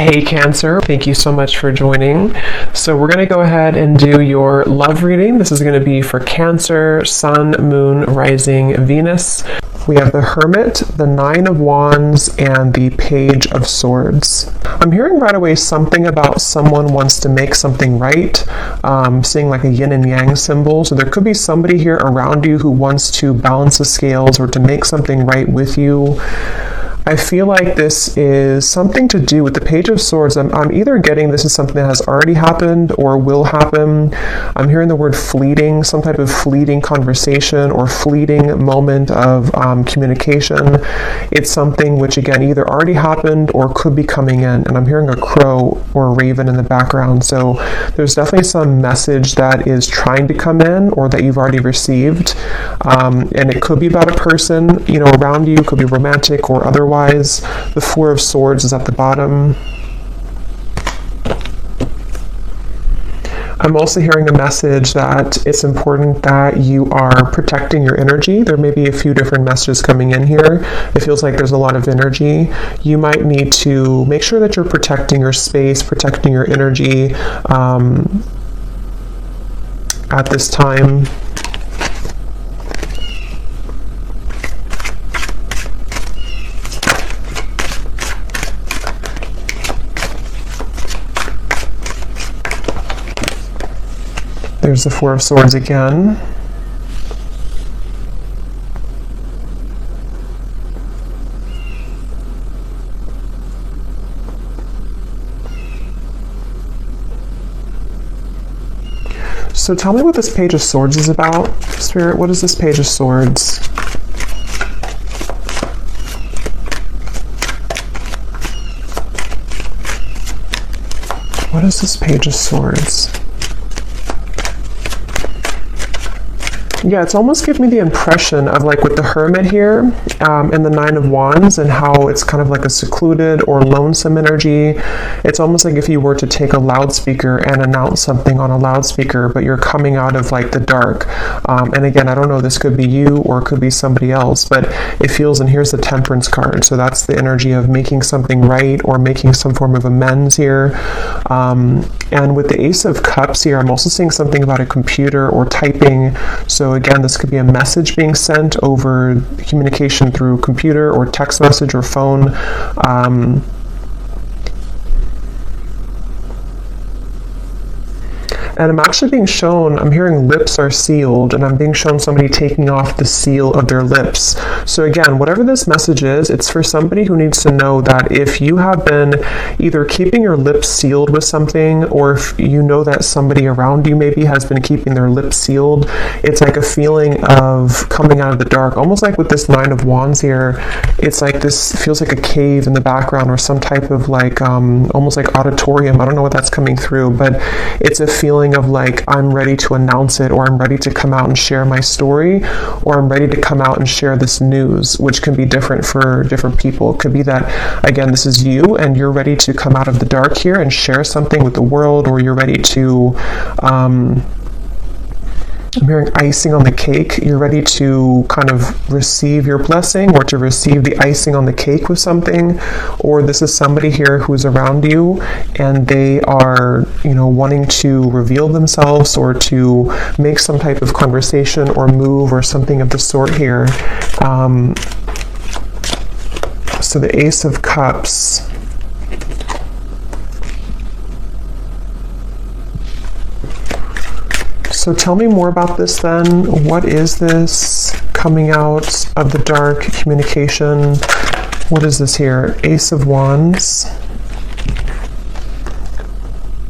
Hey Cancer, thank you so much for joining. So we're going to go ahead and do your love reading. This is going to be for Cancer, Sun, Moon, Rising, Venus. We have the Hermit, the Nine of Wands, and the Page of Swords. I'm hearing right away something about someone wants to make something right, seeing like a yin and yang symbol. So there could be somebody here around you who wants to balance the scales or to make something right with you. I feel like this is something to do with the Page of Swords. I'm either getting this is something that has already happened or will happen. I'm hearing the word fleeting, some type of fleeting conversation or fleeting moment of communication. It's something which, again, either already happened or could be coming in. And I'm hearing a crow or a raven in the background. So there's definitely some message that is trying to come in or that you've already received. And it could be about a person, around you. It could be romantic or otherwise. The Four of Swords is at the bottom. I'm also hearing a message that it's important that you are protecting your energy. There may be a few different messages coming in here. It feels like there's a lot of energy. You might need to make sure that you're protecting your space, protecting your energy at this time. There's the Four of Swords again. So tell me what this Page of Swords is about. Spirit, what is this Page of Swords? What is this Page of Swords? Yeah, it's almost giving me the impression of like with the Hermit here and the Nine of Wands and how it's kind of like a secluded or lonesome energy. It's almost like if you were to take a loudspeaker and announce something on a loudspeaker, but you're coming out of like the dark. And again, I don't know, this could be you or it could be somebody else, but it feels, and here's the Temperance card. So that's the energy of making something right or making some form of amends here. And with the Ace of Cups here, I'm also seeing something about a computer or typing. So again, this could be a message being sent over communication through computer or text message or phone. And I'm actually being shown, I'm hearing lips are sealed, and I'm being shown somebody taking off the seal of their lips. So again, whatever this message is, it's for somebody who needs to know that if you have been either keeping your lips sealed with something, or if you know that somebody around you maybe has been keeping their lips sealed, it's like a feeling of coming out of the dark. Almost like with this Nine of Wands here, it's like this feels like a cave in the background or some type of like, almost like auditorium. I don't know what that's coming through, but it's a feeling of like, I'm ready to announce it, or I'm ready to come out and share my story, or I'm ready to come out and share this news, which can be different for different people. It could be that, again, this is you and you're ready to come out of the dark here and share something with the world, or you're ready to I'm hearing icing on the cake. You're ready to kind of receive your blessing or to receive the icing on the cake with something. Or this is somebody here who's around you and they are, wanting to reveal themselves or to make some type of conversation or move or something of the sort here. So the Ace of Cups. So tell me more about this then. What is this coming out of the dark communication? What is this here? Ace of Wands,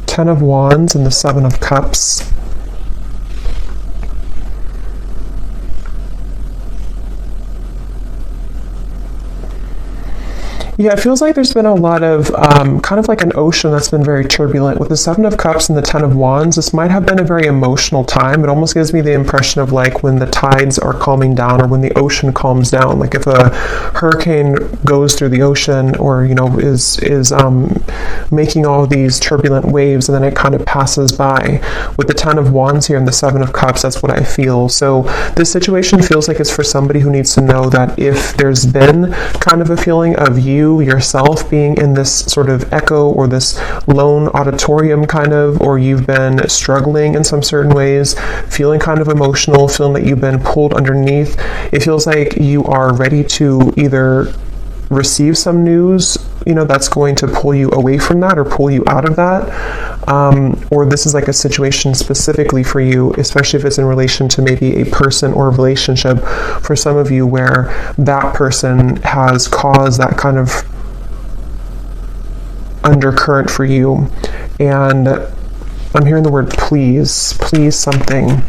Ten of Wands, and the Seven of Cups. Yeah, it feels like there's been a lot of kind of like an ocean that's been very turbulent. With the Seven of Cups and the Ten of Wands, this might have been a very emotional time. It almost gives me the impression of like when the tides are calming down or when the ocean calms down. Like if a hurricane goes through the ocean or, is making all these turbulent waves and then it kind of passes by. With the Ten of Wands here and the Seven of Cups, that's what I feel. So this situation feels like it's for somebody who needs to know that if there's been kind of a feeling of you you yourself being in this sort of echo or this lone auditorium kind of, or you've been struggling in some certain ways, feeling kind of emotional, feeling that you've been pulled underneath. It feels like you are ready to either receive some news, that's going to pull you away from that or pull you out of that. Or this is like a situation specifically for you, especially if it's in relation to maybe a person or a relationship for some of you, where that person has caused that kind of undercurrent for you. And I'm hearing the word please something.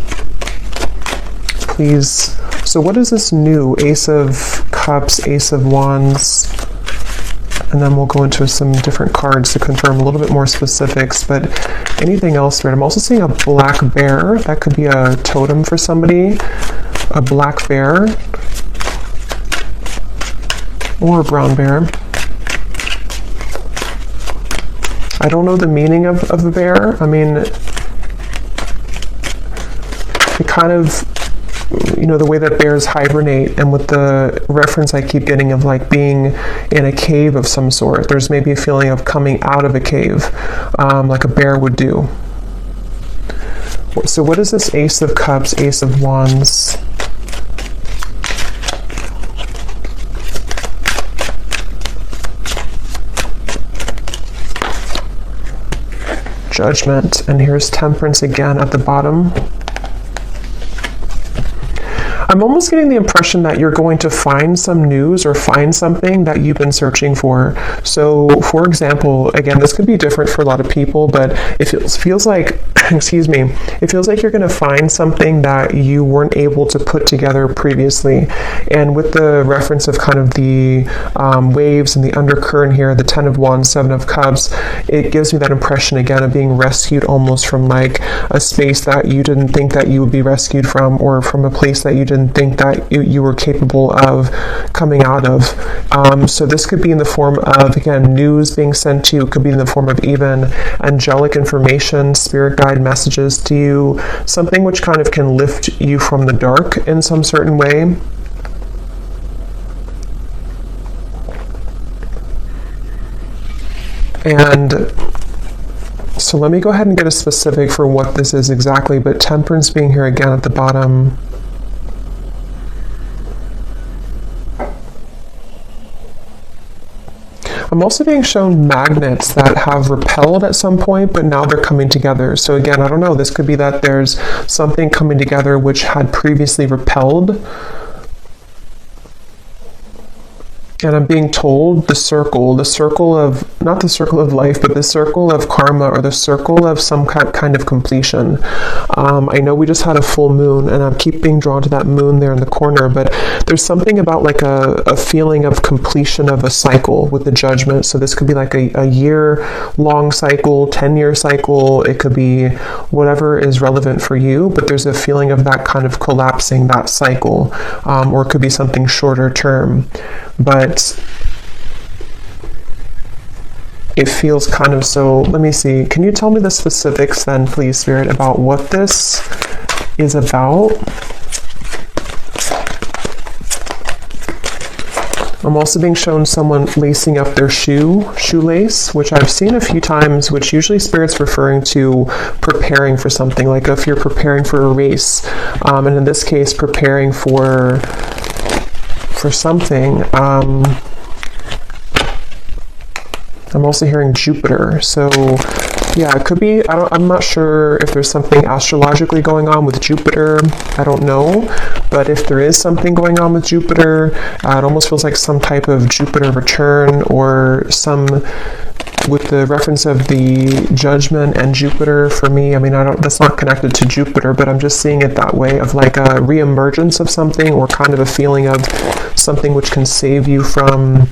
Please. So what is this new? Ace of Cups, Ace of Wands, and then we'll go into some different cards to confirm a little bit more specifics. But anything else, right? I'm also seeing a black bear. That could be a totem for somebody. A black bear. Or a brown bear. I don't know the meaning of the bear. I mean, it kind of, the way that bears hibernate, and with the reference I keep getting of like being in a cave of some sort, there's maybe a feeling of coming out of a cave, like a bear would do. So what is this Ace of Cups, Ace of Wands? Judgment, and here's Temperance again at the bottom. I'm almost getting the impression that you're going to find some news or find something that you've been searching for. So, for example, again, this could be different for a lot of people, but it feels like, it feels like you're going to find something that you weren't able to put together previously. And with the reference of kind of the waves and the undercurrent here, the 10 of Wands, 7 of Cups, it gives me that impression again of being rescued almost from like a space that you didn't think that you would be rescued from, or from a place that you didn't think that you were capable of coming out of. So this could be in the form of, again, news being sent to you. It could be in the form of even angelic information, spirit guide messages to you, something which kind of can lift you from the dark in some certain way. And so let me go ahead and get a specific for what this is exactly, but Temperance being here again at the bottom. I'm also being shown magnets that have repelled at some point, but now they're coming together. So again, I don't know, this could be that there's something coming together which had previously repelled. And I'm being told the circle of, not the circle of life, but the circle of karma, or the circle of some kind of completion. I know we just had a full moon, and I keep being drawn to that moon there in the corner, but there's something about like a feeling of completion of a cycle with the Judgment. So this could be like a year-long cycle, 10-year cycle. It could be whatever is relevant for you, but there's a feeling of that kind of collapsing that cycle, or it could be something shorter term. But it feels kind of so, let me see, can you tell me the specifics then, please, Spirit, about what this is about? I'm also being shown someone lacing up their shoelace, which I've seen a few times, which usually Spirit's referring to preparing for something, like if you're preparing for a race, and in this case, preparing for something. I'm also hearing Jupiter. So yeah, it could be, I'm not sure if there's something astrologically going on with Jupiter. I don't know. But if there is something going on with Jupiter, it almost feels like some type of Jupiter return, or some, with the reference of the Judgment and Jupiter for me. I mean, that's not connected to Jupiter, but I'm just seeing it that way, of like a reemergence of something, or kind of a feeling of something which can save you from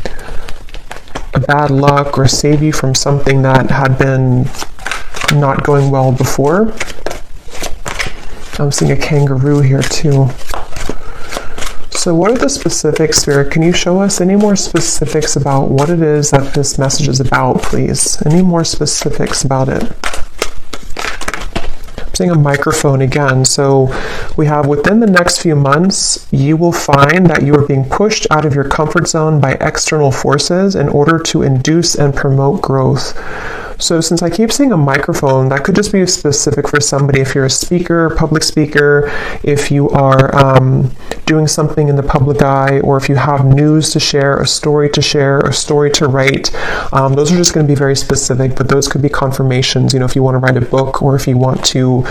a bad luck, or save you from something that had been not going well before. I'm seeing a kangaroo here too. So what are the specifics, Spirit? Can you show us any more specifics about what it is that this message is about, please? Any more specifics about it? I'm seeing a microphone again. So we have within the next few months, you will find that you are being pushed out of your comfort zone by external forces in order to induce and promote growth. So since I keep seeing a microphone, that could just be specific for somebody. If you're a speaker, public speaker, if you are doing something in the public eye, or if you have news to share, a story to write, those are just going to be very specific, but those could be confirmations. If you want to write a book, or if you want to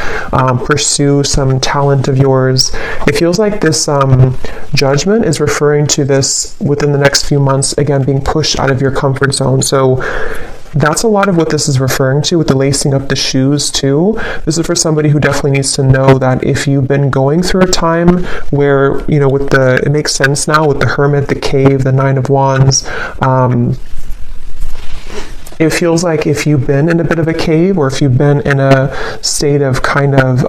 pursue some talent of yours. It feels like this judgment is referring to this within the next few months, again, being pushed out of your comfort zone. So that's a lot of what this is referring to with the lacing up the shoes too. This is for somebody who definitely needs to know that if you've been going through a time where, it makes sense now with the Hermit, the Cave, the Nine of Wands, it feels like if you've been in a bit of a cave, or if you've been in a state of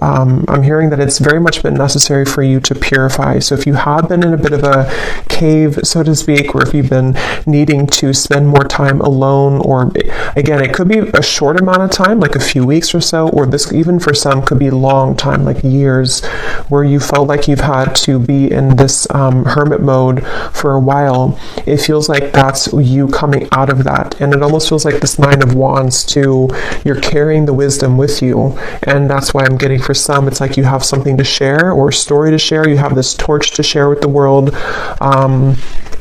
I'm hearing that it's very much been necessary for you to purify. So if you have been in a bit of a cave, so to speak, or if you've been needing to spend more time alone, or again, it could be a short amount of time, like a few weeks or so, or this even for some could be long time, like years, where you felt like you've had to be in this hermit mode for a while. It feels like that's you coming out of that. And it almost feels like this Nine of Wands too, you're carrying the wisdom with you, and that's why I'm getting for some, it's like you have something to share or a story to share, you have this torch to share with the world,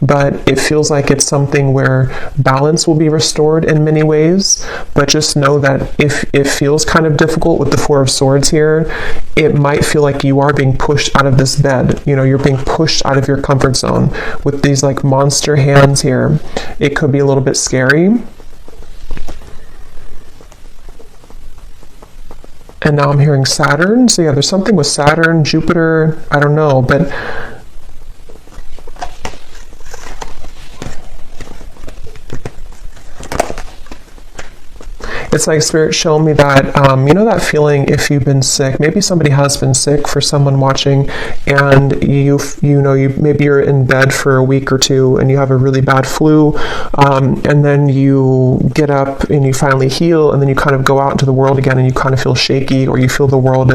but it feels like it's something where balance will be restored in many ways. But just know that if it feels kind of difficult with the Four of Swords here, it might feel like you are being pushed out of this bed. You're being pushed out of your comfort zone with these like monster hands here. It could be a little bit scary. And now I'm hearing Saturn. So yeah, there's something with Saturn, Jupiter, I don't know, but it's like Spirit showing me that, that feeling if you've been sick, maybe somebody has been sick for someone watching, and maybe you're in bed for a week or two and you have a really bad flu, and then you get up and you finally heal, and then you kind of go out into the world again and you kind of feel shaky, or you feel the world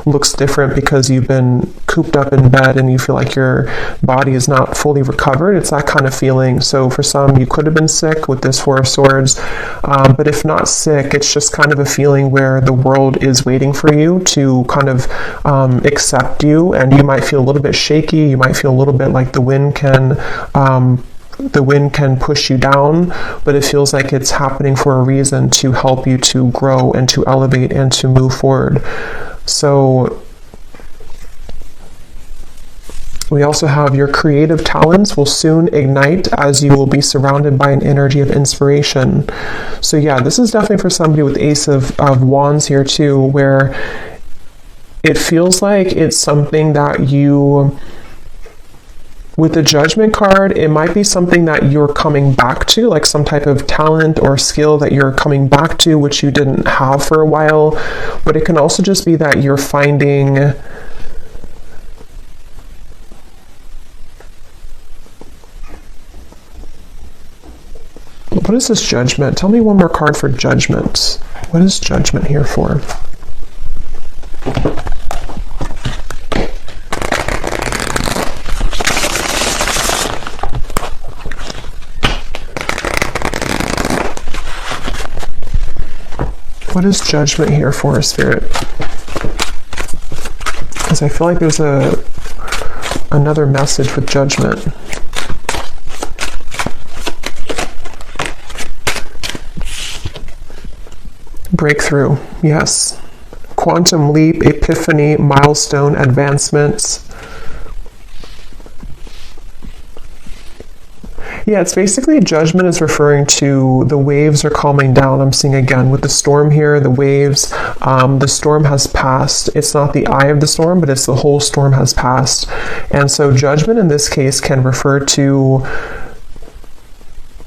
looks different because you've been cooped up in bed and you feel like your body is not fully recovered. It's that kind of feeling. So for some, you could have been sick with this Four of Swords, but if not sick, it's just kind of a feeling where the world is waiting for you to kind of accept you, and you might feel a little bit shaky. You might feel a little bit like the wind can push you down, but it feels like it's happening for a reason, to help you to grow and to elevate and to move forward. So we also have your creative talents will soon ignite as you will be surrounded by an energy of inspiration. So yeah, this is definitely for somebody with Ace of Wands here too, where it feels like it's something that you, with the Judgment card, it might be something that you're coming back to, like some type of talent or skill that you're coming back to, which you didn't have for a while. But it can also just be that you're finding what is this Judgment? Tell me one more card for Judgment. What is Judgment here for? What is Judgment here for, Spirit? Because I feel like there's another message with Judgment. Breakthrough, yes. Quantum leap, epiphany, milestone, advancements. Yeah, it's basically Judgment is referring to the waves are calming down. I'm seeing again with the storm here, the waves, the storm has passed. It's not the eye of the storm, but it's the whole storm has passed. And so Judgment in this case can refer to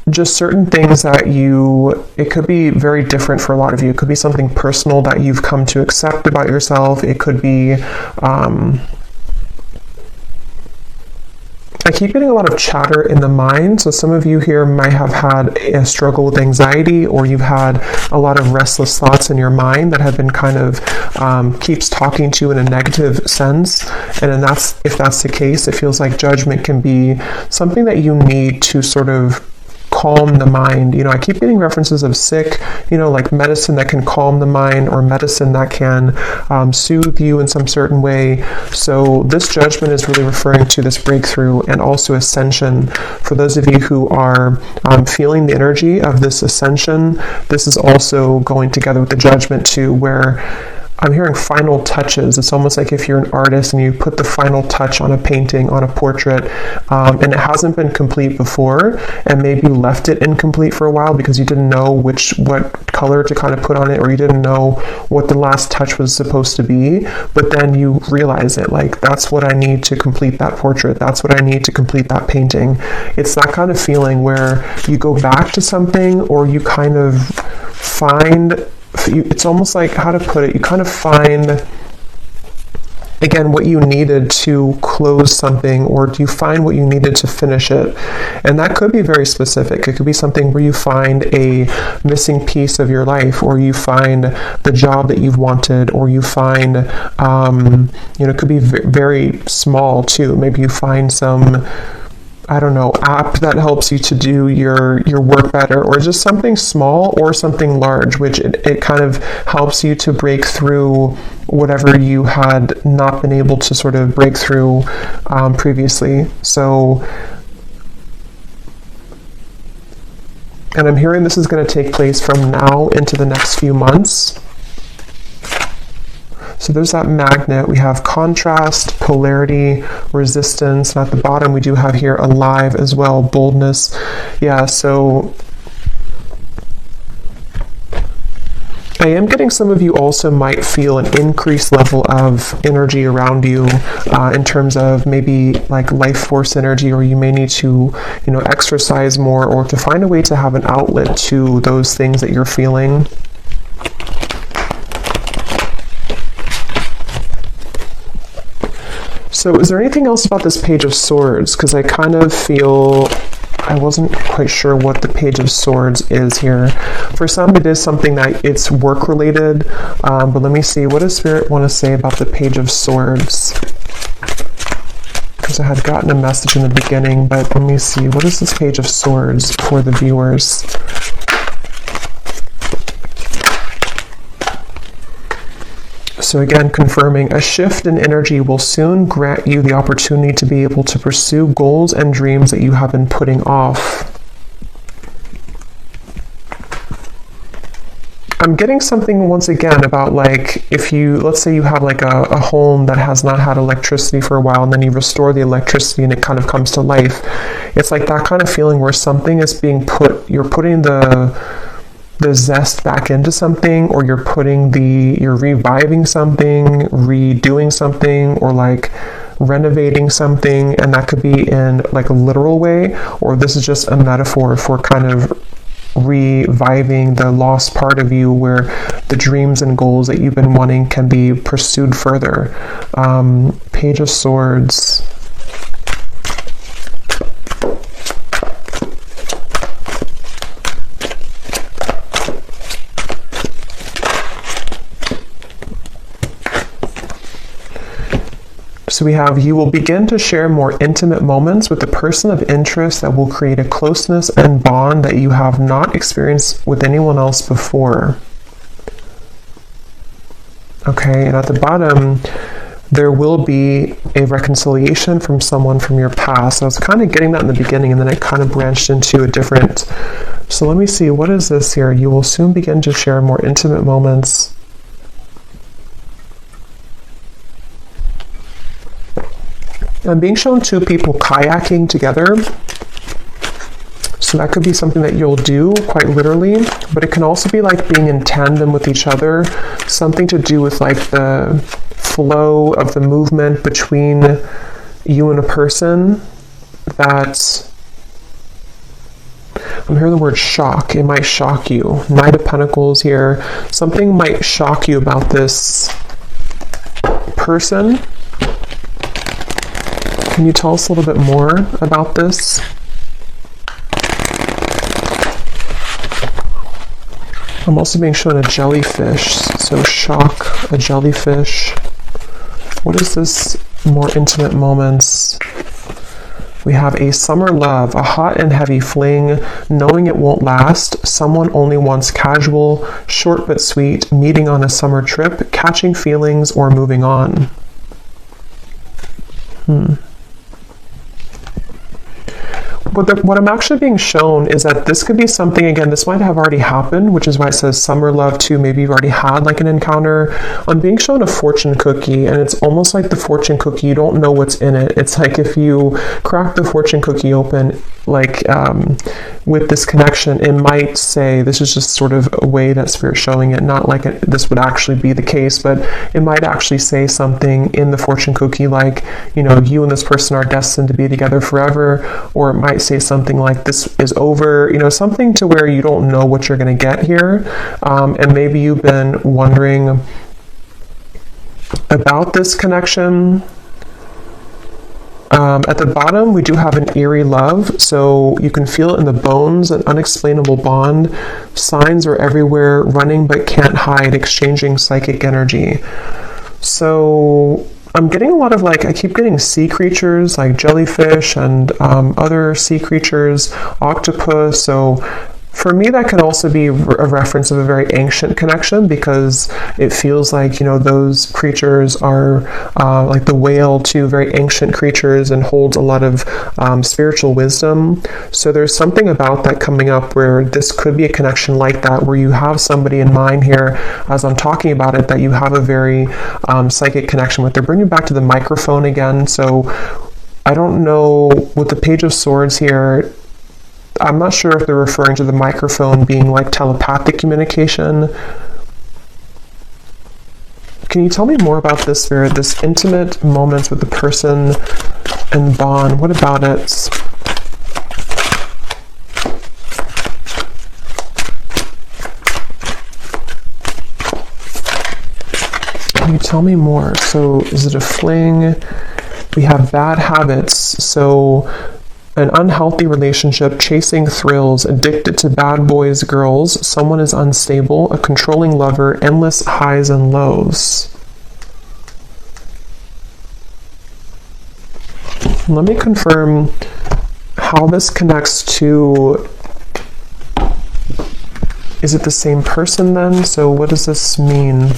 just certain things that it could be very different for a lot of you. It could be something personal that you've come to accept about yourself. It could be, I keep getting a lot of chatter in the mind. So some of you here might have had a struggle with anxiety, or you've had a lot of restless thoughts in your mind that have been kind of keeps talking to you in a negative sense. And then if that's the case, it feels like judgment can be something that you need to sort of calm the mind. I keep getting references of sick, like medicine that can calm the mind, or medicine that can soothe you in some certain way. So this judgment is really referring to this breakthrough and also ascension. For those of you who are feeling the energy of this ascension, this is also going together with the judgment too, where I'm hearing final touches. It's almost like if you're an artist and you put the final touch on a painting, on a portrait, and it hasn't been complete before, and maybe you left it incomplete for a while because you didn't know what color to kind of put on it, or you didn't know what the last touch was supposed to be, but then you realize it, like, that's what I need to complete that portrait, that's what I need to complete that painting. It's that kind of feeling where you go back to something, or you kind of find, it's almost like, how to put it, you kind of find again what you needed to close something, or do you find what you needed to finish it? And that could be very specific. It could be something where you find a missing piece of your life, or you find the job that you've wanted, or you find it could be very small too. Maybe you find some, I don't know, app that helps you to do your work better, or just something small or something large, which it kind of helps you to break through whatever you had not been able to sort of break through previously. So, and I'm hearing this is going to take place from now into the next few months. So there's that magnet. We have contrast, polarity, resistance, and at the bottom we do have here alive as well, boldness. Yeah, so I am getting some of you also might feel an increased level of energy around you in terms of maybe like life force energy, or you may need to, exercise more, or to find a way to have an outlet to those things that you're feeling. So is there anything else about this Page of Swords? Because I kind of feel, I wasn't quite sure what the Page of Swords is here. For some, it is something that it's work related, but let me see, what does Spirit want to say about the Page of Swords? Because I had gotten a message in the beginning, but let me see, what is this Page of Swords for the viewers? So again, confirming, a shift in energy will soon grant you the opportunity to be able to pursue goals and dreams that you have been putting off. I'm getting something once again about, like, if you, let's say you have like a home that has not had electricity for a while, and then you restore the electricity and it kind of comes to life. It's like that kind of feeling where something is being put, you're putting the zest back into something, or you're reviving something, redoing something, or like renovating something. And that could be in like a literal way, or this is just a metaphor for kind of reviving the lost part of you, where the dreams and goals that you've been wanting can be pursued further. Page of Swords. So we have, you will begin to share more intimate moments with the person of interest that will create a closeness and bond that you have not experienced with anyone else before. Okay, and at the bottom, there will be a reconciliation from someone from your past. I was kind of getting that in the beginning, and then it kind of branched into a different. So let me see, what is this here? You will soon begin to share more intimate moments. I'm being shown two people kayaking together. So that could be something that you'll do quite literally, but it can also be like being in tandem with each other, something to do with like the flow of the movement between you and a person. That I'm hearing the word shock. It might shock you. Knight of Pentacles here. Something might shock you about this person. Can you tell us a little bit more about this? I'm also being shown a jellyfish, so shock, a jellyfish. What is this more intimate moments? We have a summer love, a hot and heavy fling, knowing it won't last, someone only wants casual, short but sweet, meeting on a summer trip, catching feelings, or moving on. What I'm actually being shown is that this could be something, again, this might have already happened, which is why it says summer love too. Maybe you've already had like an encounter. I'm being shown a fortune cookie, and it's almost like the fortune cookie, you don't know what's in it. It's like if you crack the fortune cookie open, like with this connection, it might say, this is just sort of a way that Spirit's showing it, not like this would actually be the case, but it might actually say something in the fortune cookie like, you know, you and this person are destined to be together forever, or it might say something like this is over, you know, something to where you don't know what you're going to get here. And maybe you've been wondering about this connection. At the bottom, we do have an eerie love, so you can feel it in the bones, an unexplainable bond. Signs are everywhere, running but can't hide, exchanging psychic energy. So I'm getting a lot of I keep getting sea creatures like jellyfish and other sea creatures, octopus. So for me, that could also be a reference of a very ancient connection, because it feels like, you know, those creatures are like the whale too, very ancient creatures, and holds a lot of spiritual wisdom. So there's something about that coming up where this could be a connection like that, where you have somebody in mind here as I'm talking about it that you have a very psychic connection with. They're bringing back to the microphone again. So I don't know, with the Page of Swords here, I'm not sure if they're referring to the microphone being like telepathic communication. Can you tell me more about this, Spirit? This intimate moments with the person and bond. What about it? Can you tell me more? So is it a fling? We have bad habits. So an unhealthy relationship, chasing thrills, addicted to bad boys, girls, someone is unstable, a controlling lover, endless highs and lows. Let me confirm how this connects to, is it the same person then? So what does this mean?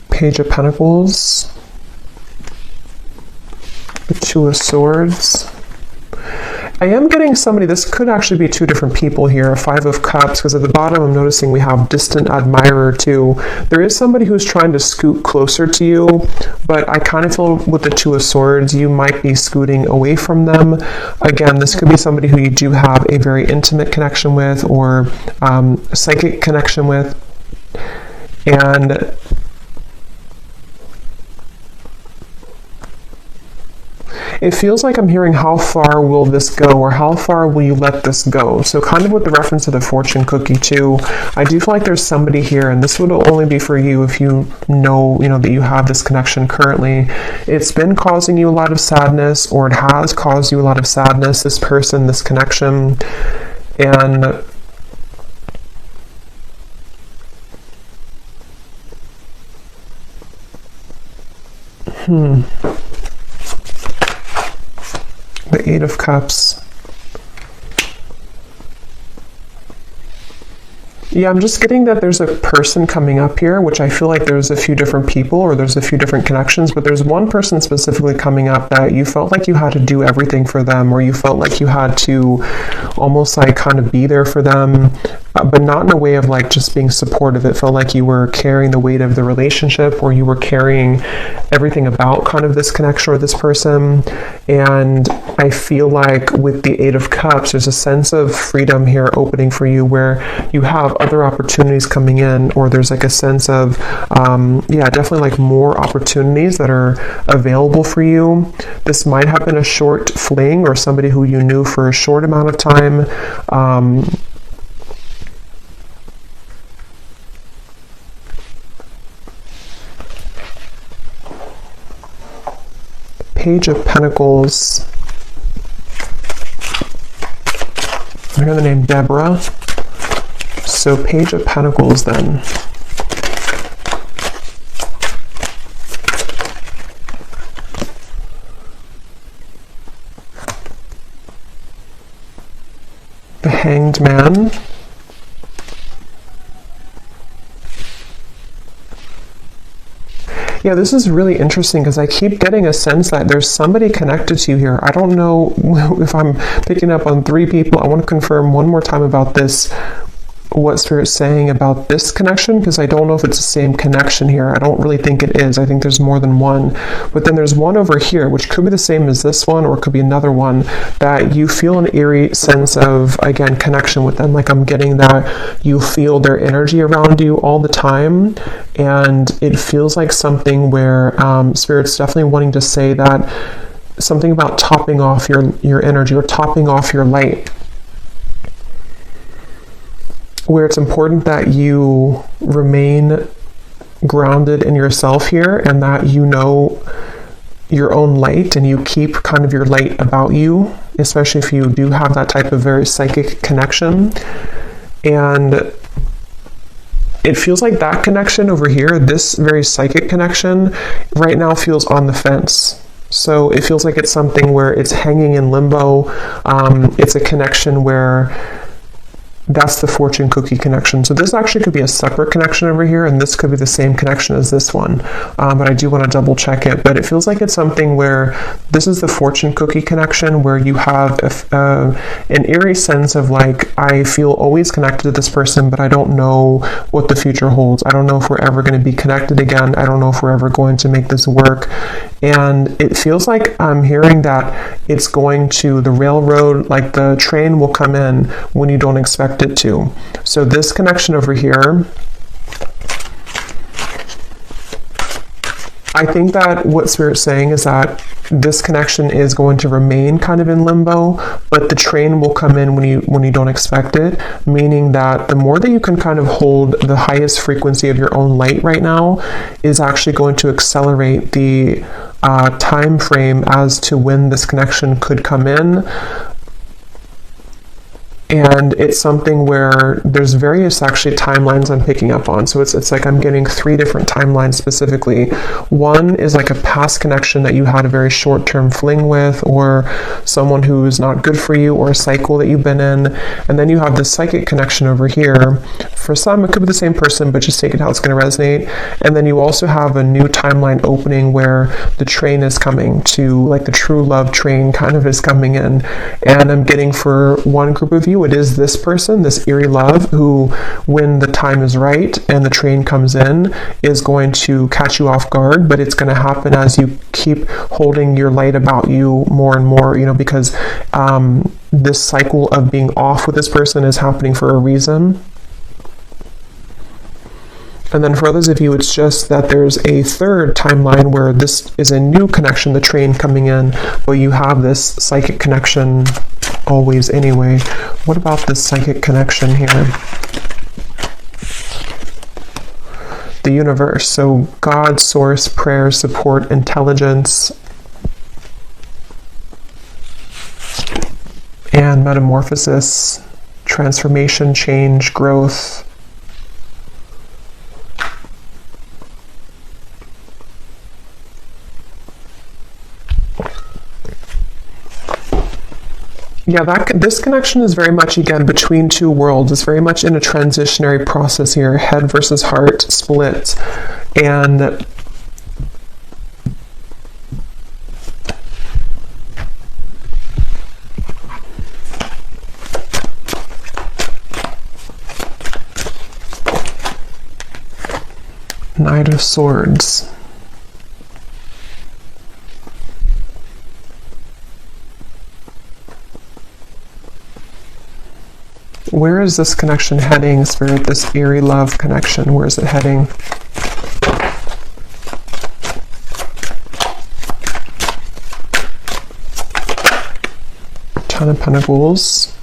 Page of Pentacles, the Two of Swords. I am getting somebody, this could actually be two different people here, a Five of Cups, because at the bottom I'm noticing we have distant admirer too. There is somebody who's trying to scoot closer to you, but I kind of feel with the Two of Swords, you might be scooting away from them. Again, this could be somebody who you do have a very intimate connection with, or a psychic connection with. And it feels like I'm hearing, how far will this go, or how far will you let this go? So kind of with the reference to the fortune cookie too, I do feel like there's somebody here, and this would only be for you if you know that you have this connection currently. It's been causing you a lot of sadness, or it has caused you a lot of sadness, this person, this connection. And the Eight of Cups. Yeah, I'm just getting that there's a person coming up here, which I feel like there's a few different people, or there's a few different connections, but there's one person specifically coming up that you felt like you had to do everything for them, or you felt like you had to almost like kind of be there for them. but not in a way of like just being supportive. It felt like you were carrying the weight of the relationship, or you were carrying everything about kind of this connection with this person. And I feel like with the Eight of Cups, there's a sense of freedom here opening for you, where you have other opportunities coming in, or there's like a sense of, definitely like more opportunities that are available for you. This might have been a short fling, or somebody who you knew for a short amount of time. Page of Pentacles. I hear the name Deborah. So Page of Pentacles then. The Hanged Man. Yeah, this is really interesting because I keep getting a sense that there's somebody connected to you here. I don't know if I'm picking up on three people. I want to confirm one more time about this, what Spirit's saying about this connection, because I don't know if it's the same connection here. I don't really think it is. I think there's more than one. But then there's one over here, which could be the same as this one, or it could be another one, that you feel an eerie sense of, again, connection with them. Like I'm getting that you feel their energy around you all the time. And it feels like something where Spirit's definitely wanting to say that something about topping off your energy, or topping off your light, where it's important that you remain grounded in yourself here, and that you know your own light, and you keep kind of your light about you, especially if you do have that type of very psychic connection. And it feels like that connection over here, this very psychic connection, right now feels on the fence. So it feels like it's something where it's hanging in limbo. It's a connection where that's the fortune cookie connection. So this actually could be a separate connection over here, and this could be the same connection as this one. But I do want to double check it. But it feels like it's something where this is the fortune cookie connection, where you have an eerie sense of like, I feel always connected to this person, but I don't know what the future holds. I don't know if we're ever going to be connected again. I don't know if we're ever going to make this work. And it feels like I'm hearing that it's going to the railroad, like the train will come in when you don't expect it to. So this connection over here, I think that what Spirit's saying is that this connection is going to remain kind of in limbo, but the train will come in when you don't expect it, meaning that the more that you can kind of hold the highest frequency of your own light right now is actually going to accelerate the time frame as to when this connection could come in. And it's something where there's various actually timelines I'm picking up on. So it's like I'm getting three different timelines specifically. One is like a past connection that you had a very short-term fling with, or someone who's not good for you, or a cycle that you've been in. And then you have this psychic connection over here. For some, it could be the same person, but just take it how it's going to resonate. And then you also have a new timeline opening where the train is coming to, like the true love train kind of is coming in. And I'm getting for one group of you, it is this person, this eerie love, who, when the time is right and the train comes in, is going to catch you off guard, but it's going to happen as you keep holding your light about you more and more, because this cycle of being off with this person is happening for a reason. And then for others of you, it's just that there's a third timeline where this is a new connection, the train coming in, but you have this psychic connection always anyway. What about this psychic connection here? The universe. So God, source, prayer, support, intelligence, and metamorphosis, transformation, change, growth. Yeah, this connection is very much, again, between two worlds. It's very much in a transitionary process here, head versus heart split. And Knight of Swords. Where is this connection heading, Spirit? This eerie love connection, where is it heading? Ten of Pentacles.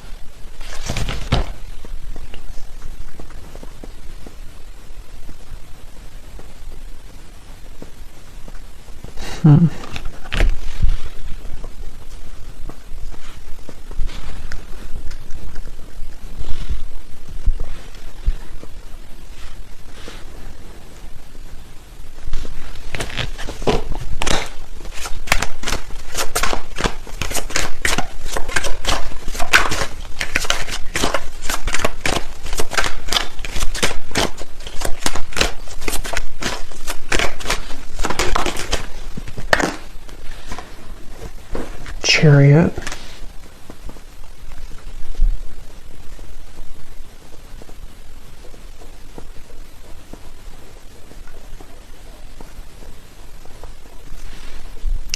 Chariot.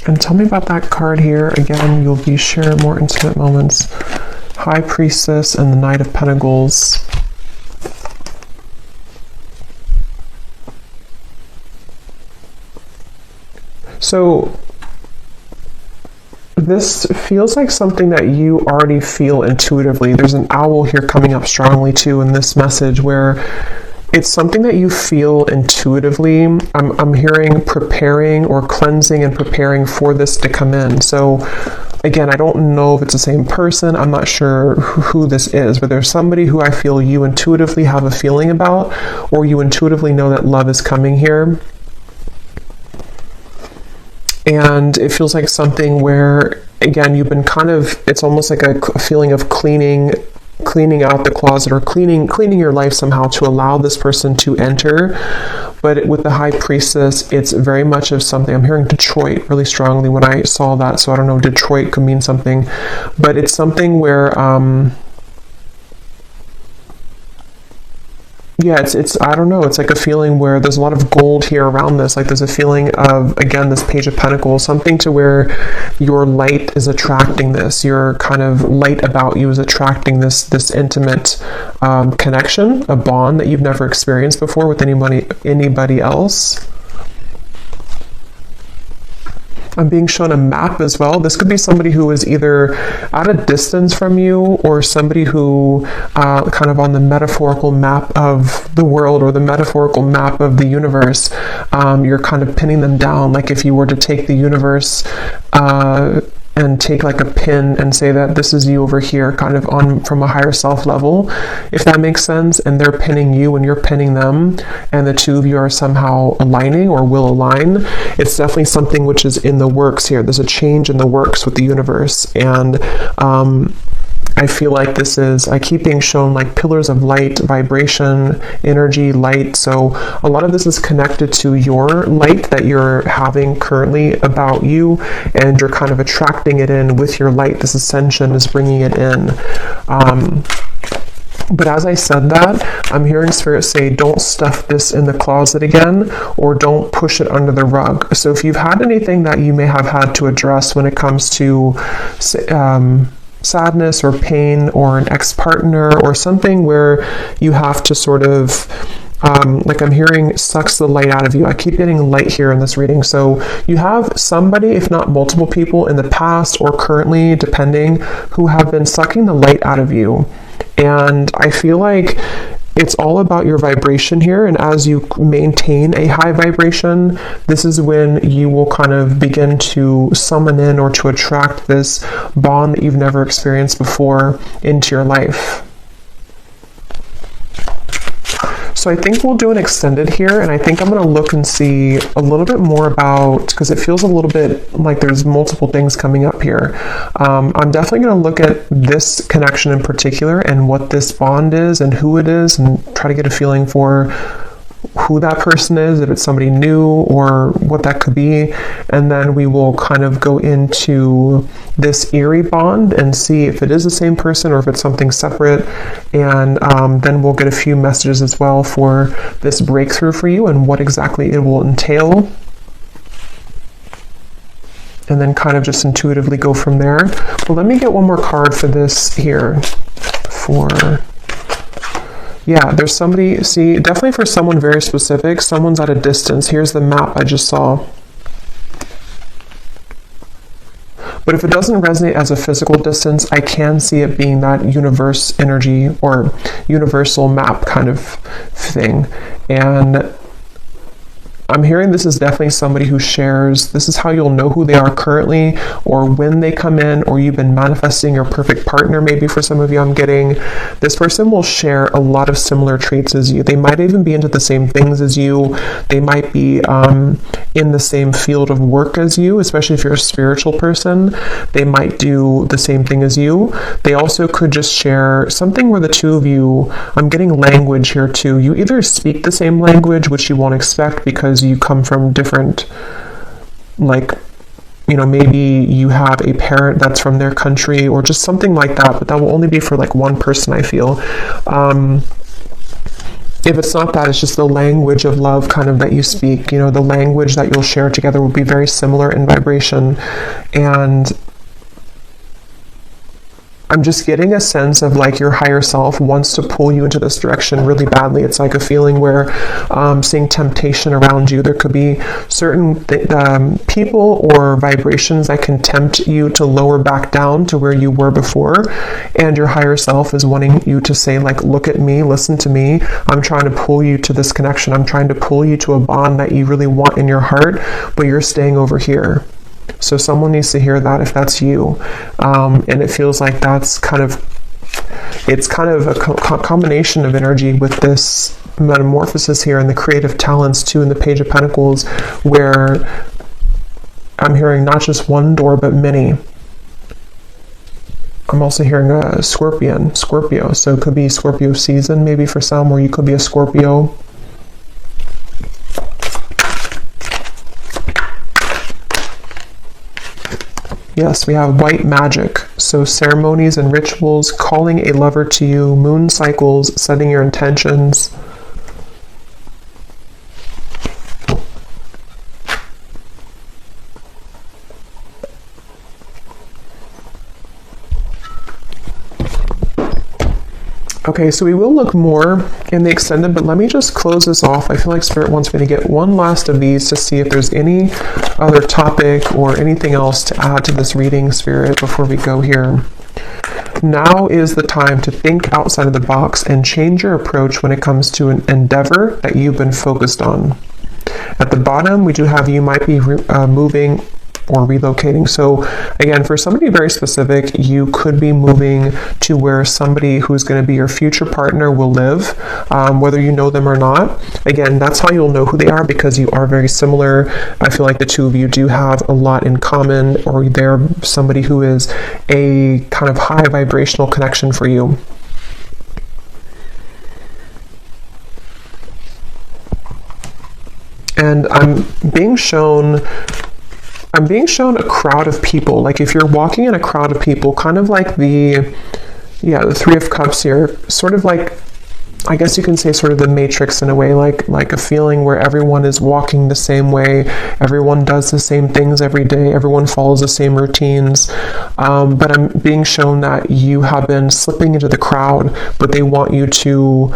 And tell me about that card here. Again, you'll be sharing more intimate moments. High Priestess and the Knight of Pentacles. So this feels like something that you already feel intuitively. There's an owl here coming up strongly too in this message, where it's something that you feel intuitively. I'm hearing preparing or cleansing and preparing for this to come in. So again, I don't know if it's the same person. I'm not sure who this is, but there's somebody who I feel you intuitively have a feeling about, or you intuitively know that love is coming here. And it feels like something where, again, you've been kind of, it's almost like a feeling of cleaning out the closet, or cleaning your life somehow to allow this person to enter. But with the High Priestess, it's very much of something. I'm hearing Detroit really strongly when I saw that. So I don't know, Detroit could mean something, but it's something where, yeah, it's I don't know, it's like a feeling where there's a lot of gold here around this. Like there's a feeling of, again, this Page of Pentacles, something to where your light is attracting this. Your kind of light about you is attracting this intimate connection, a bond that you've never experienced before with anybody else. I'm being shown a map as well. This could be somebody who is either at a distance from you, or somebody who kind of on the metaphorical map of the world, or the metaphorical map of the universe. You're kind of pinning them down. Like if you were to take the universe and take like a pin and say that this is you over here, kind of on from a higher self level, if that makes sense, and they're pinning you and you're pinning them, and the two of you are somehow aligning or will align. It's definitely something which is in the works here. There's a change in the works with the universe, and I feel like this is, I keep being shown like pillars of light, vibration, energy, light. So a lot of this is connected to your light that you're having currently about you, and you're kind of attracting it in with your light. This ascension is bringing it in. But as I said that, I'm hearing Spirit say, don't stuff this in the closet again, or don't push it under the rug. So if you've had anything that you may have had to address when it comes to sadness or pain, or an ex-partner, or something where you have to sort of like I'm hearing sucks the light out of you. I keep getting light here in this reading. So you have somebody, if not multiple people in the past or currently, depending, who have been sucking the light out of you. And I feel like it's all about your vibration here, and as you maintain a high vibration, this is when you will kind of begin to summon in or to attract this bond that you've never experienced before into your life. So I think we'll do an extended here, and I think I'm going to look and see a little bit more about, because it feels a little bit like there's multiple things coming up here. I'm definitely going to look at this connection in particular and what this bond is and who it is, and try to get a feeling for who that person is, if it's somebody new or what that could be. And then we will kind of go into this eerie bond and see if it is the same person or if it's something separate. And then we'll get a few messages as well for this breakthrough for you and what exactly it will entail. And then kind of just intuitively go from there. Well, let me get one more card for this here. Yeah, there's somebody, see, definitely for someone very specific, someone's at a distance. Here's the map I just saw. But if it doesn't resonate as a physical distance, I can see it being that universe energy or universal map kind of thing. And I'm hearing this is definitely somebody who shares, this is how you'll know who they are currently or when they come in, or you've been manifesting your perfect partner. Maybe for some of you, I'm getting this person will share a lot of similar traits as you. They might even be into the same things as you. They might be in the same field of work as you, especially if you're a spiritual person. They might do the same thing as you. They also could just share something where the two of you, I'm getting language here too. You either speak the same language, which you won't expect because you come from different, like, you know, maybe you have a parent that's from their country or just something like that, but that will only be for like one person, I feel. If it's not that, it's just the language of love kind of that you speak, you know, the language that you'll share together will be very similar in vibration. And I'm just getting a sense of like your higher self wants to pull you into this direction really badly. It's like a feeling where seeing temptation around you. There could be certain people or vibrations that can tempt you to lower back down to where you were before. And your higher self is wanting you to say like, look at me, listen to me. I'm trying to pull you to this connection. I'm trying to pull you to a bond that you really want in your heart, but you're staying over here. So someone needs to hear that if that's you. And it feels like that's kind of, it's kind of a combination of energy with this metamorphosis here and the creative talents too in the Page of Pentacles, where I'm hearing not just one door, but many. I'm also hearing a Scorpio. So it could be Scorpio season maybe for some, or you could be a Scorpio. Yes, we have white magic. So ceremonies and rituals, calling a lover to you, moon cycles, setting your intentions. Okay, so we will look more in the extended, but let me just close this off. I feel like Spirit wants me to get one last of these to see if there's any other topic or anything else to add to this reading, Spirit, before we go here. Now is the time to think outside of the box and change your approach when it comes to an endeavor that you've been focused on. At the bottom, we do have you might be moving or relocating. So again, for somebody very specific, you could be moving to where somebody who's going to be your future partner will live, whether you know them or not. Again, that's how you'll know who they are, because you are very similar. I feel like the two of you do have a lot in common, or they're somebody who is a kind of high vibrational connection for you. And I'm being shown a crowd of people. Like if you're walking in a crowd of people, kind of like the Three of Cups here, sort of like, I guess you can say sort of the Matrix in a way, like a feeling where everyone is walking the same way, everyone does the same things every day, everyone follows the same routines. But I'm being shown that you have been slipping into the crowd, but they want you to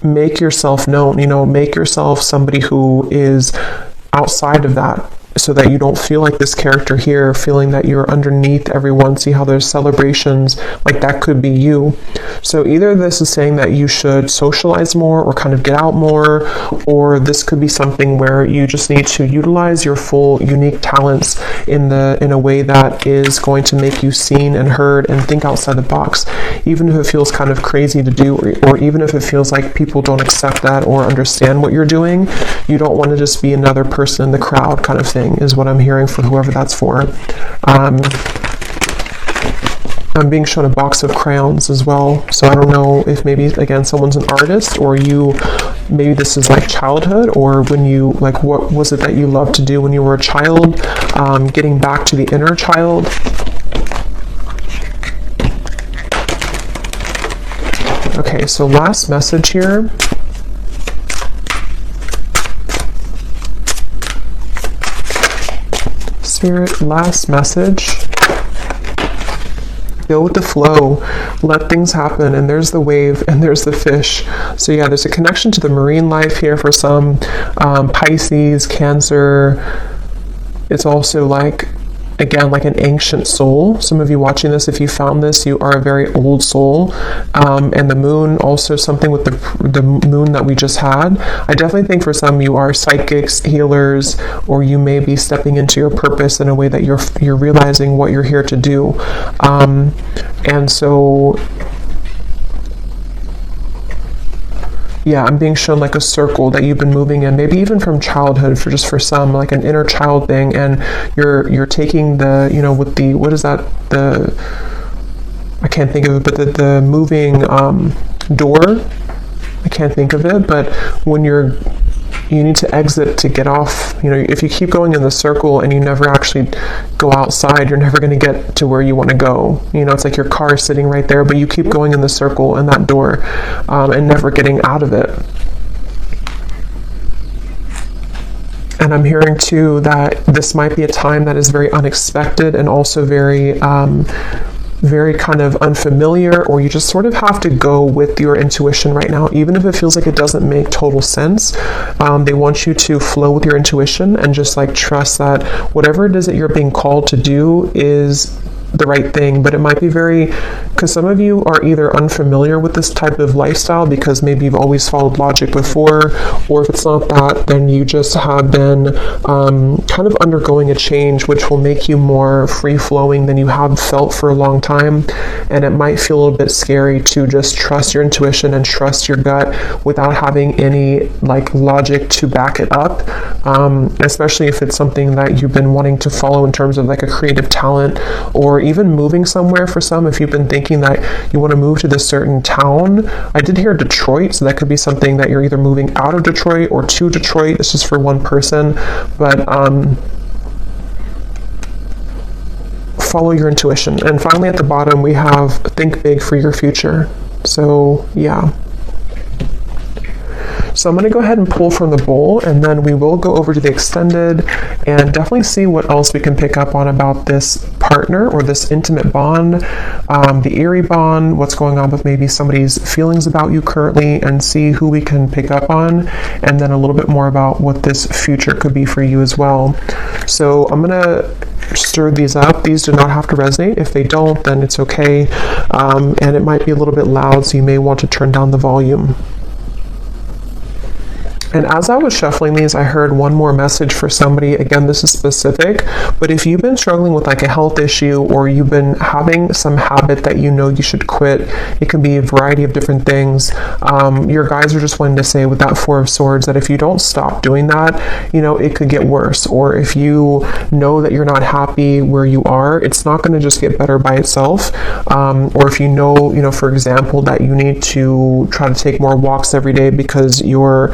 make yourself known, make yourself somebody who is outside of that, so that you don't feel like this character here, feeling that you're underneath everyone. See how there's celebrations, like that could be you. So either this is saying that you should socialize more or kind of get out more, or this could be something where you just need to utilize your full unique talents in a way that is going to make you seen and heard, and think outside the box, even if it feels kind of crazy to do, or even if it feels like people don't accept that or understand what you're doing. You don't want to just be another person in the crowd kind of thing, is what I'm hearing for whoever that's for. I'm being shown a box of crayons as well, so I don't know if maybe, again, someone's an artist, or you maybe this is like childhood, or when you, like, what was it that you loved to do when you were a child? Getting back to the inner child. Okay, so last message here. Spirit, last message. Go with the flow, let things happen, and there's the wave and there's the fish. So yeah, there's a connection to the marine life here for some. Pisces, Cancer. It's also like, again, like an ancient soul. Some of you watching this, if you found this, you are a very old soul. And the moon, also something with the moon that we just had. I definitely think for some you are psychics, healers, or you may be stepping into your purpose in a way that you're realizing what you're here to do. And so, yeah, I'm being shown like a circle that you've been moving in, maybe even from childhood, for some, like an inner child thing, and you're taking the, you know, with the, what is that, I can't think of it, but the moving door, I can't think of it, but when you need to exit to get off. You know, if you keep going in the circle and you never actually go outside, you're never going to get to where you want to go. You know, it's like your car is sitting right there, but you keep going in the circle and that door, and never getting out of it. And I'm hearing too that this might be a time that is very unexpected and also very kind of unfamiliar, or you just sort of have to go with your intuition right now, even if it feels like it doesn't make total sense. They want you to flow with your intuition and just like trust that whatever it is that you're being called to do is the right thing. But it might be because some of you are either unfamiliar with this type of lifestyle because maybe you've always followed logic before, or if it's not that, then you just have been kind of undergoing a change which will make you more free-flowing than you have felt for a long time. And it might feel a little bit scary to just trust your intuition and trust your gut without having any like logic to back it up, especially if it's something that you've been wanting to follow in terms of like a creative talent, or even moving somewhere. For some, if you've been thinking that you want to move to this certain town, I did hear Detroit, so that could be something that you're either moving out of Detroit or to Detroit. This is for one person, but follow your intuition. And finally at the bottom we have think big for your future. So yeah. So I'm going to go ahead and pull from the bowl, and then we will go over to the extended and definitely see what else we can pick up on about this partner or this intimate bond, the eerie bond, what's going on with maybe somebody's feelings about you currently, and see who we can pick up on, and then a little bit more about what this future could be for you as well. So I'm going to stir these up. These do not have to resonate. If they don't, then it's okay, and it might be a little bit loud, so you may want to turn down the volume. And as I was shuffling these, I heard one more message for somebody. Again, this is specific, but if you've been struggling with like a health issue, or you've been having some habit that you know you should quit, it could be a variety of different things. Your guides are just wanting to say with that Four of Swords that if you don't stop doing that, you know, it could get worse. Or if you know that you're not happy where you are, it's not going to just get better by itself. Or if you know, for example, that you need to try to take more walks every day because your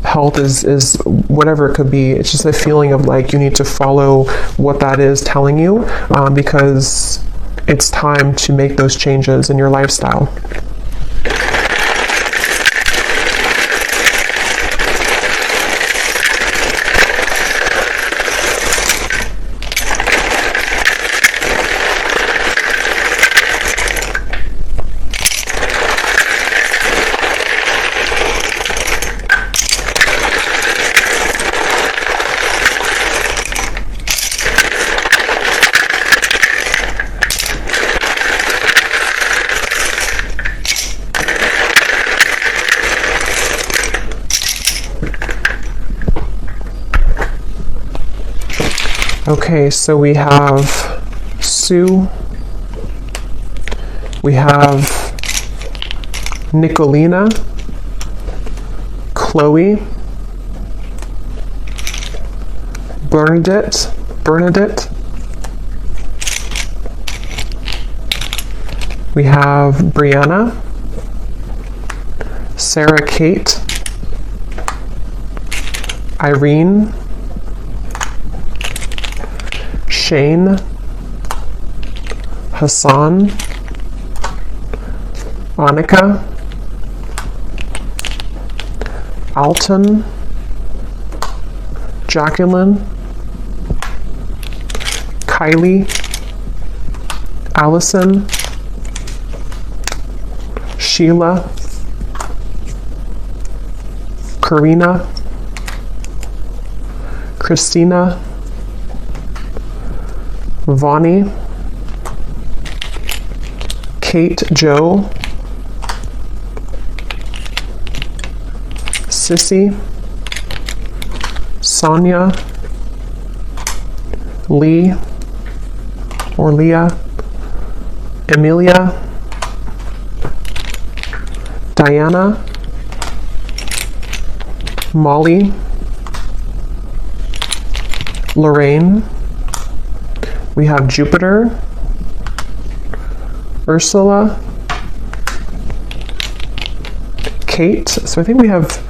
health is whatever it could be. It's just a feeling of like you need to follow what that is telling you, because it's time to make those changes in your lifestyle. Okay, so we have Sue, we have Nicolina, Chloe, Bernadette, we have Brianna, Sarah Kate, Irene, Shane, Hassan, Annika, Alton, Jacqueline, Kylie, Allison, Sheila, Karina, Christina, Vonnie, Kate Joe, Sissy, Sonia, Lee or Leah, Emilia, Diana, Molly, Lorraine, we have Jupiter, Ursula, Kate, so I think we have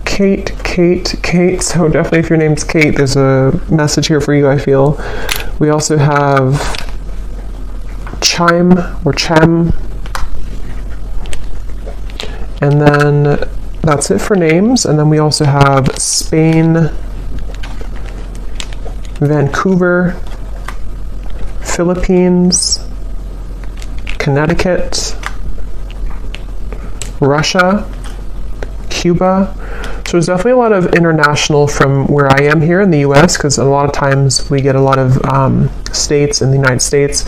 Kate, so definitely if your name's Kate, there's a message here for you, I feel. We also have Chime or Chem, and then that's it for names, and then we also have Spain, Vancouver, Philippines, Connecticut, Russia, Cuba. So there's definitely a lot of international from where I am here in the US, because a lot of times we get a lot of states in the United States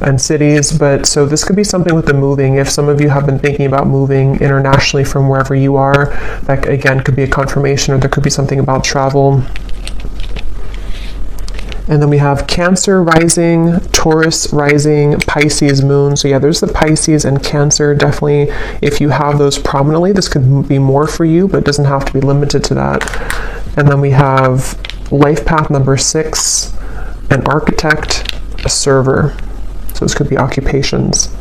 and cities, but so this could be something with the moving. If some of you have been thinking about moving internationally from wherever you are, that again could be a confirmation, or there could be something about travel. And then we have Cancer rising, Taurus rising, Pisces moon. So yeah, there's the Pisces and Cancer. Definitely, if you have those prominently, this could be more for you, but it doesn't have to be limited to that. And then we have life path number 6, an architect, a server. So this could be occupations.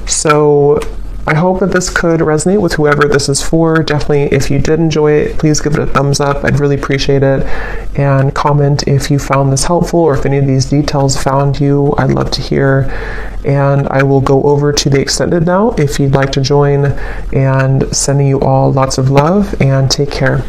So I hope that this could resonate with whoever this is for. Definitely, if you did enjoy it, please give it a thumbs up. I'd really appreciate it. And comment if you found this helpful, or if any of these details found you. I'd love to hear. And I will go over to the extended now if you'd like to join. And sending you all lots of love, and take care.